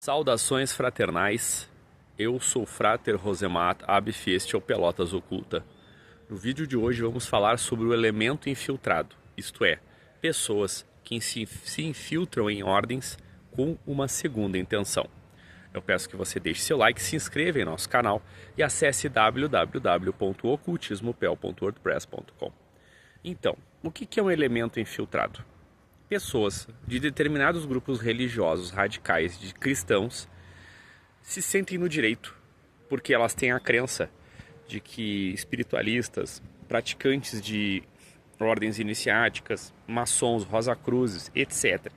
Saudações fraternais, eu sou o Frater Rosemat ab Fiestel Pelotas Oculta. No vídeo de hoje vamos falar sobre o elemento infiltrado, isto é, pessoas que se infiltram em ordens com uma segunda intenção. Eu peço que você deixe seu like, se inscreva em nosso canal e acesse www.ocultismopel.wordpress.com. Então, o que é um elemento infiltrado? Pessoas de determinados grupos religiosos radicais de cristãos se sentem no direito, porque elas têm a crença de que espiritualistas, praticantes de ordens iniciáticas, maçons, rosacruzes, etc,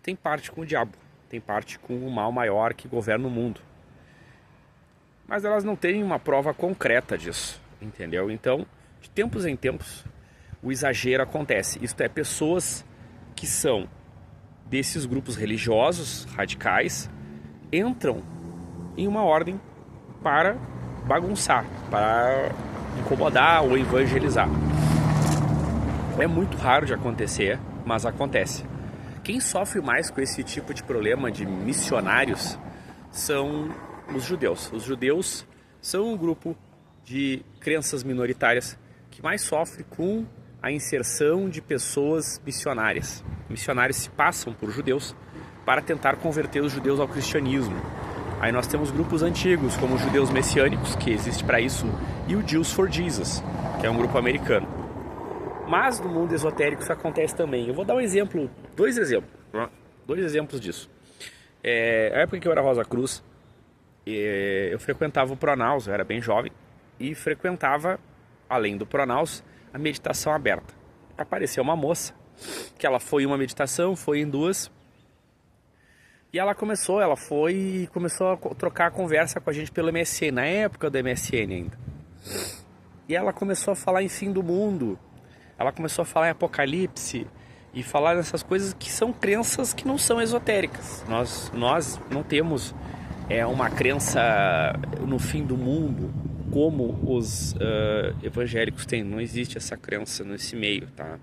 tem parte com o diabo, tem parte com o mal maior que governa o mundo. Mas elas não têm uma prova concreta disso, entendeu? Então, de tempos em tempos, o exagero acontece. Isto é, pessoas que são desses grupos religiosos radicais entram em uma ordem para bagunçar, para incomodar ou evangelizar. É muito raro de acontecer, mas acontece. Quem sofre mais com esse tipo de problema de missionários são os judeus. Os judeus são um grupo de crenças minoritárias que mais sofre com a inserção de pessoas missionárias. Missionários se passam por judeus para tentar converter os judeus ao cristianismo. Aí nós temos grupos antigos, como os judeus messiânicos, que existe para isso, e o Jews for Jesus, que é um grupo americano. Mas no mundo esotérico isso acontece também. Eu vou dar dois exemplos disso. Na época que eu era Rosa Cruz, eu frequentava o Pronaus, eu era bem jovem, e frequentava, além do Pronaus, a meditação aberta. Apareceu uma moça, que ela foi em uma meditação, foi em duas, e ela começou a trocar a conversa com a gente pelo MSN, na época do MSN ainda. E ela começou a falar em fim do mundo, ela começou a falar em apocalipse, e falar nessas coisas que são crenças que não são esotéricas. Nós não temos uma crença no fim do mundo, como os evangélicos têm. Não existe essa crença nesse meio, tá?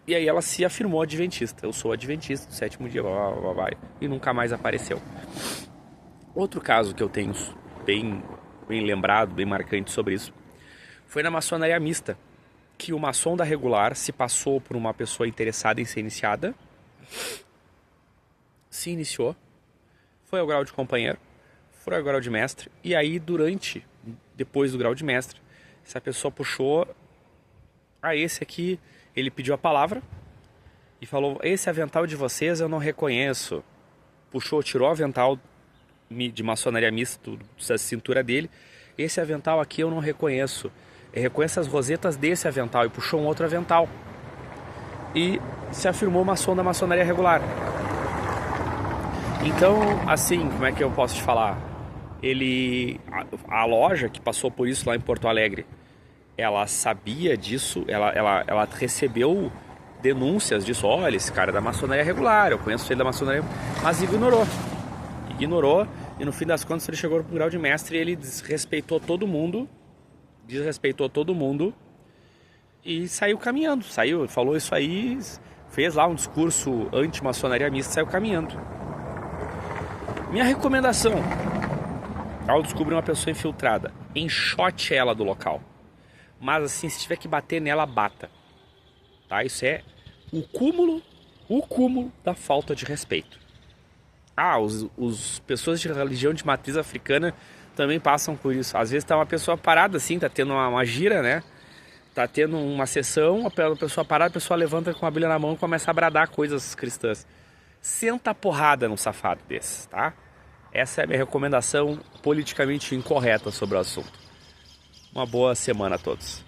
E aí ela se afirmou adventista. Eu sou adventista do sétimo dia, e nunca mais apareceu. Outro caso que eu tenho bem lembrado, bem marcante sobre isso, foi na maçonaria mista, que o maçom da regular se passou por uma pessoa interessada em ser iniciada, se iniciou, foi ao grau de companheiro, foi ao grau de mestre, e aí depois do grau de mestre, essa pessoa puxou, esse aqui, ele pediu a palavra e falou: esse avental de vocês eu não reconheço. Puxou, tirou o avental de maçonaria mista da cintura dele: esse avental aqui eu não reconheço, eu reconheço as rosetas desse avental, e puxou um outro avental e se afirmou maçom da maçonaria regular. Então, assim, como é que eu posso te falar? A loja que passou por isso lá em Porto Alegre, ela sabia disso, ela recebeu denúncias disso. Olha, esse cara é da maçonaria regular, eu conheço ele da maçonaria, mas ignorou, e no fim das contas ele chegou para o grau de mestre e ele desrespeitou todo mundo e saiu caminhando, falou isso aí, fez lá um discurso anti-maçonaria mista e saiu caminhando. Minha recomendação: ao descobrir uma pessoa infiltrada, enxote ela do local. Mas assim, se tiver que bater nela, bata. Tá? Isso é o cúmulo da falta de respeito. Os pessoas de religião de matriz africana também passam por isso. Às vezes tá uma pessoa parada assim, tá tendo uma gira, né? Tá tendo uma sessão, a pessoa parada, a pessoa levanta com a Bíblia na mão e começa a bradar coisas cristãs. Senta a porrada num safado desses, tá? Essa é a minha recomendação politicamente incorreta sobre o assunto. Uma boa semana a todos.